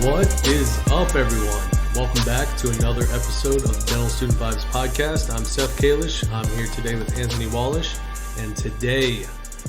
What is up, everyone? Welcome back to another episode of Dental Student Vibes Podcast. I'm Seth Kalish. I'm here today with Anthony Wallish, and today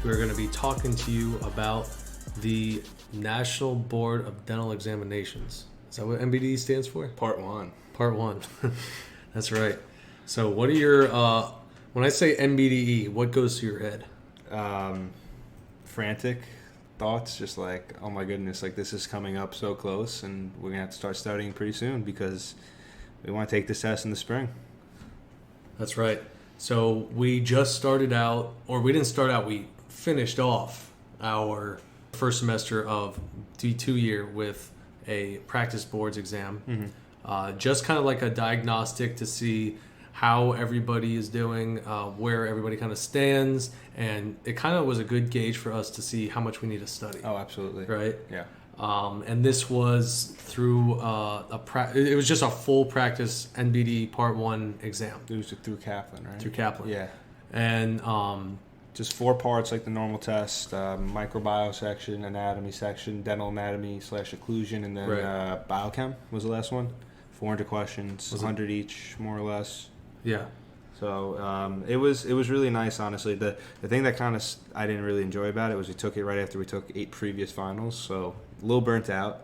we're going to be talking to you about the National Board of Dental Examinations. Is that what NBDE stands for? Part one. Part one. That's right. So what are your, when I say NBDE, what goes to your head? Frantic thoughts, just like, oh my goodness, like this is coming up so close and we're going to have to start studying pretty soon because we want to take this test in the spring. That's right. So we just started out, or we didn't start out, we finished off our first semester of D2 year with a practice boards exam. Mm-hmm. Just kind of like a diagnostic to see how everybody is doing, where everybody kind of stands, and it kind of was a good gauge for us to see how much we need to study. Oh, absolutely. Right? Yeah. And this was through it was just a full practice NBDE Part 1 exam. It was through Kaplan, right? Through Kaplan. Yeah. And just 4 parts like the normal test, microbiome section, anatomy section, dental anatomy / occlusion, and then right. biochem was the last one. 400 questions, 100 each, more or less. Yeah. So it was really nice, honestly. The thing that kind of I didn't really enjoy about it was we took it right after we took 8 previous finals, so a little burnt out,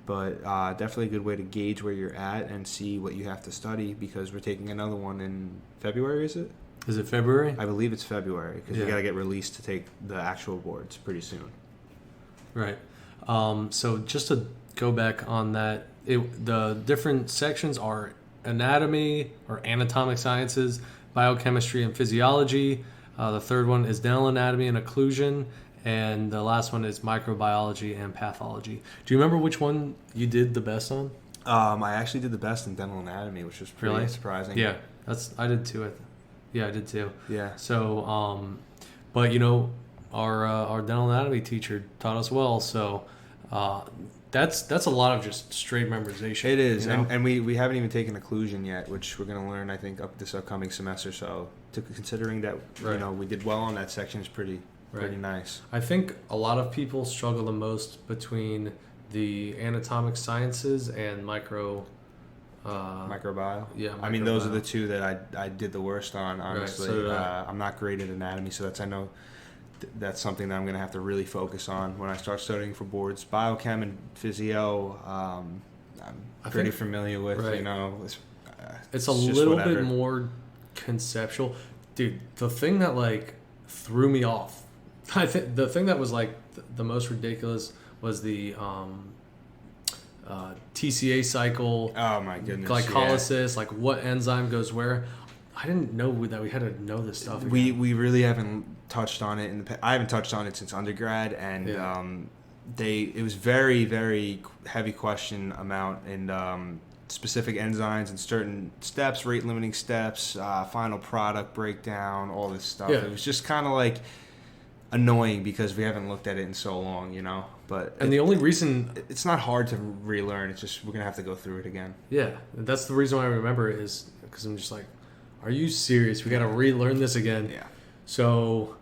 but definitely a good way to gauge where you're at and see what you have to study because we're taking another one in February, is it? Is it February? I believe it's February because we got to get released to take the actual boards pretty soon. Right. So just to go back on that, the different sections are anatomy or anatomic sciences, biochemistry and physiology. The third one is dental anatomy and occlusion, and the last one is microbiology and pathology. Do you remember which one you did the best on? I actually did the best in dental anatomy, which was pretty surprising. Yeah, I did too. I did too. Yeah. So, but you know, our dental anatomy teacher taught us well, so. That's a lot of just straight memorization. It is, you know? and we haven't even taken occlusion yet, which we're going to learn, I think, this upcoming semester. So, considering that we did well on that section is pretty nice. I think a lot of people struggle the most between the anatomic sciences and microbiome. Yeah, I mean, those are the two that I did the worst on, honestly. Right, so I'm not great at anatomy, so that's something that I'm going to have to really focus on when I start studying for boards. Biochem and physio, I'm pretty familiar with. Right. You know, it's a little bit more conceptual, dude. The thing that like threw me off, I think the thing that was like the most ridiculous was the TCA cycle. Oh my goodness! Glycolysis, like what enzyme goes where. I didn't know that we had to know this stuff again. We really haven't touched on it I haven't touched on it since undergrad, and it was very, very heavy question amount and specific enzymes and certain steps, rate limiting steps, final product breakdown, all this stuff. Yeah. It was just kind of like annoying because we haven't looked at it in so long, you know. But the only reason it's not hard to relearn. It's just we're gonna have to go through it again. Yeah, that's the reason why I remember it is because I'm just like, are you serious? We got to relearn this again. Yeah. So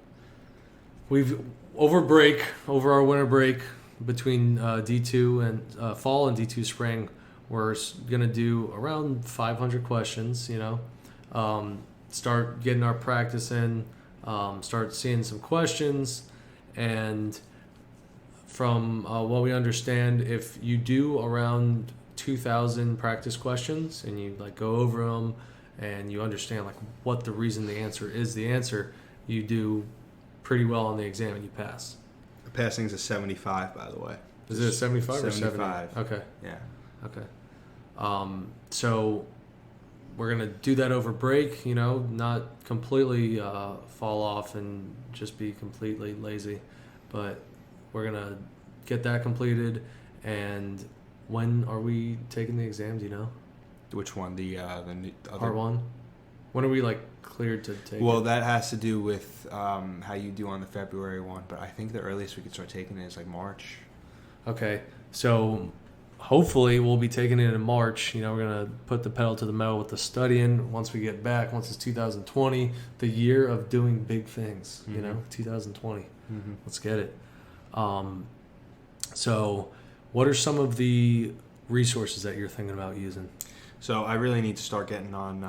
we've over our winter break between D2 and fall and D2 spring, we're gonna do around 500 questions. You know, start getting our practice in, start seeing some questions, and from what we understand, if you do around 2,000 practice questions and you like go over them. And you understand like what the reason the answer is the answer, you do pretty well on the exam and you pass. The passing's a 75, by the way. Is it a 75 or 75? 70? Okay. Yeah. Okay. So we're gonna do that over break. You know, not completely fall off and just be completely lazy, but we're gonna get that completed. And when are we taking the exam? Do you know? Which one? The other Part 1? When are we like cleared to take Well, it? that has to do with how you do on the February one, but I think the earliest we could start taking it is like March. Okay, so hopefully we'll be taking it in March. You know, we're going to put the pedal to the metal with the studying once we get back, once it's 2020, the year of doing big things, you know, 2020. Mm-hmm. Let's get it. So What are some of the resources that you're thinking about using? So I really need to start getting on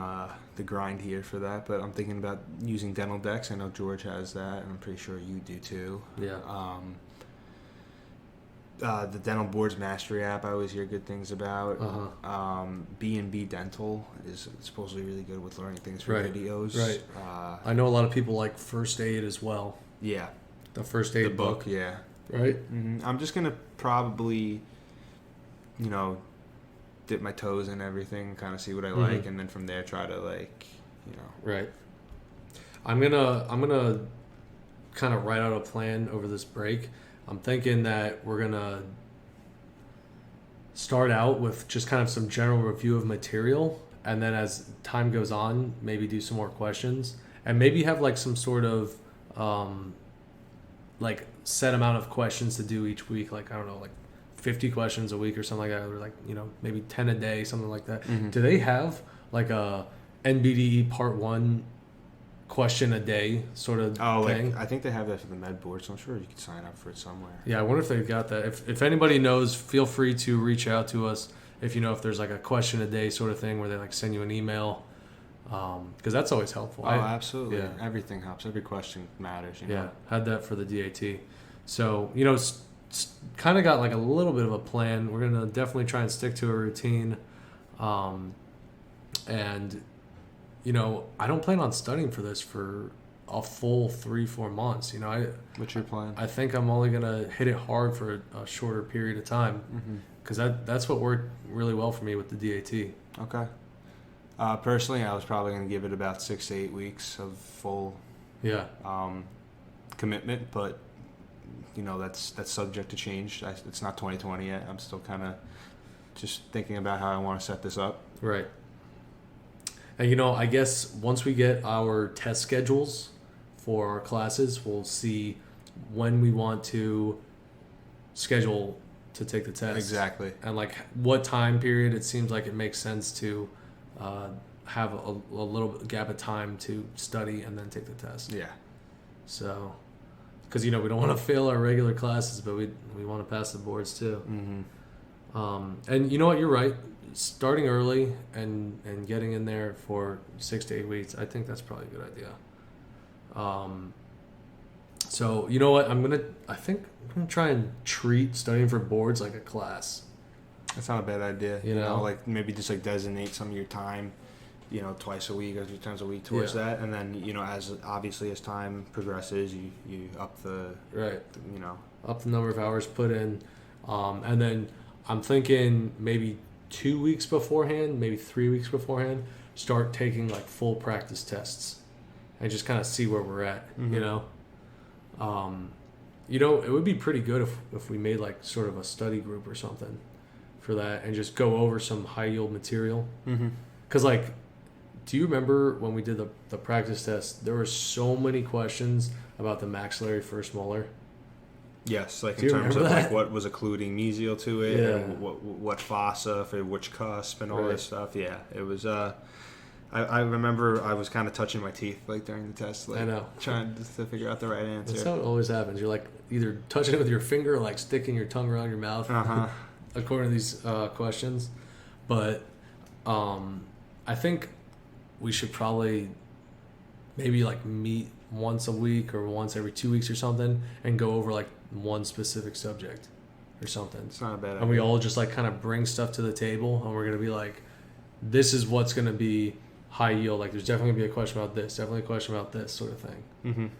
the grind here for that, but I'm thinking about using Dental Decks. I know George has that, and I'm pretty sure you do too. Yeah. The Dental Boards Mastery app, I always hear good things about. B&B Dental is supposedly really good with learning things for videos. Right. I know a lot of people like First Aid as well. Yeah. The First Aid book. Yeah. Right. Mm-hmm. I'm just gonna probably, dip my toes in everything, kind of see what I like, and then from there try to Right. I'm gonna kind of write out a plan over this break. I'm thinking that we're gonna start out with just kind of some general review of material, and then as time goes on, maybe do some more questions, and maybe have like some sort of like set amount of questions to do each week. Like, I don't know, like 50 questions a week or something like that, or like, maybe 10 a day, something like that. Mm-hmm. Do they have like a NBDE Part 1 question a day sort of thing? I think they have that for the med board, so I'm sure you could sign up for it somewhere. Yeah, I wonder if they've got that. If anybody knows, feel free to reach out to us if if there's like a question a day sort of thing where they like send you an email, because that's always helpful. Oh, absolutely. Yeah. Everything helps. Every question matters. Yeah, had that for the DAT. So, kind of got like a little bit of a plan. We're going to definitely try and stick to a routine. And I don't plan on studying for this for a full 3-4 months. What's your plan? I think I'm only gonna hit it hard for a shorter period of time, because that's what worked really well for me with the DAT. Okay. Personally, I was probably gonna give it about 6 to 8 weeks of full commitment, but that's subject to change. It's not 2020 yet. I'm still kind of just thinking about how I want to set this up. Right. And I guess once we get our test schedules for our classes, we'll see when we want to schedule to take the test. Exactly. And like what time period it seems like it makes sense to have a little gap of time to study and then take the test. Yeah. So, because we don't want to fail our regular classes, but we want to pass the boards too. And you know what, you're right. Starting early and getting in there for 6 to 8 weeks, I think that's probably a good idea. So you know what, I think I'm gonna try and treat studying for boards like a class. That's not a bad idea. You know, like maybe just like designate some of your time, twice a week or 3 times a week towards that, and then as time progresses, you up the up the number of hours put in, and then I'm thinking maybe 2 weeks beforehand, maybe 3 weeks beforehand, start taking like full practice tests and just kind of see where we're at. It would be pretty good if we made like sort of a study group or something for that and just go over some high yield material. Because like, do you remember when we did the practice test, there were so many questions about the maxillary first molar? Yes, like in terms of like what was occluding mesial to it, and what fossa for which cusp and all this stuff. Yeah, it was. I remember I was kind of touching my teeth like during the test, like I know, trying to figure out the right answer. That's how it always happens. You're like either touching it with your finger or like sticking your tongue around your mouth, according to these questions. But I think we should probably maybe like meet once a week or once every 2 weeks or something and go over like one specific subject or something. It's not a bad idea. And we all just like kind of bring stuff to the table and we're going to be like, this is what's going to be high yield. Like there's definitely going to be a question about this, definitely a question about this sort of thing.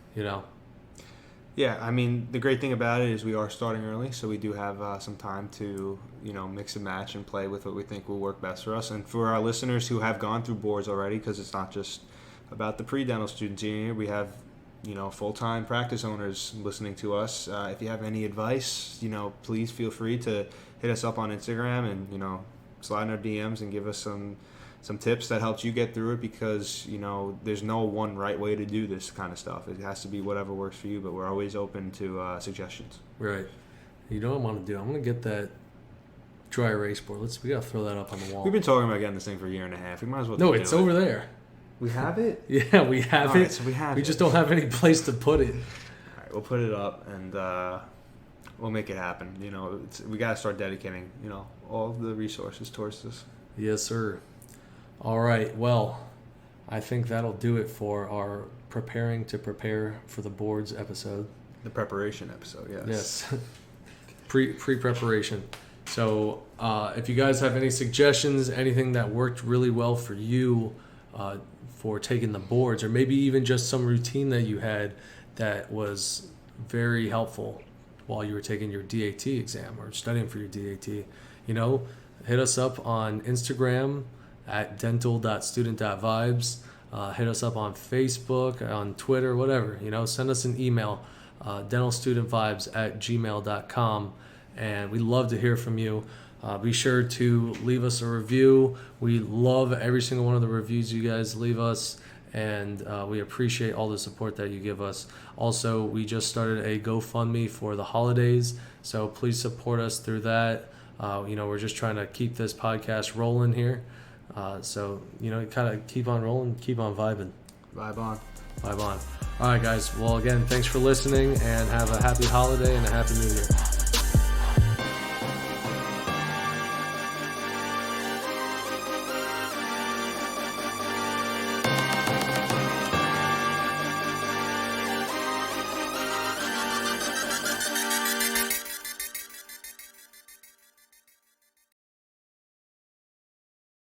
Yeah, I mean, the great thing about it is we are starting early, so we do have some time to, mix and match and play with what we think will work best for us. And for our listeners who have gone through boards already, because it's not just about the pre-dental students here, we have, full-time practice owners listening to us. If you have any advice, please feel free to hit us up on Instagram and, slide in our DMs and give us some tips that helps you get through it, because there's no one right way to do this kind of stuff. It has to be whatever works for you, but we're always open to suggestions. Right. You know what I'm going to do? I'm going to get that dry erase board. We got to throw that up on the wall. We've been talking about getting this thing for a year and a half. We might as well. No, it's over there. We have it? Yeah, we have it. So we have we just don't have any place to put it. All right, we'll put it up, and we'll make it happen. We got to start dedicating, all the resources towards this. Yes, sir. All right. Well, I think that'll do it for our preparing to prepare for the boards episode. The preparation episode, yes. Yes. Pre-preparation. So if you guys have any suggestions, anything that worked really well for you for taking the boards, or maybe even just some routine that you had that was very helpful while you were taking your DAT exam or studying for your DAT, hit us up on Instagram at dental.student.vibes. Hit us up on Facebook, on Twitter, whatever. Send us an email, dentalstudentvibes@gmail.com, and we love to hear from you. Be sure to leave us a review. We love every single one of the reviews you guys leave us, and we appreciate all the support that you give us. Also, we just started a Go Fund Me for the holidays, so please support us through that. We're just trying to keep this podcast rolling here. So kind of keep on rolling, keep on vibing. Vibe on. All right, guys. Well, again, thanks for listening, and have a happy holiday and a happy new year.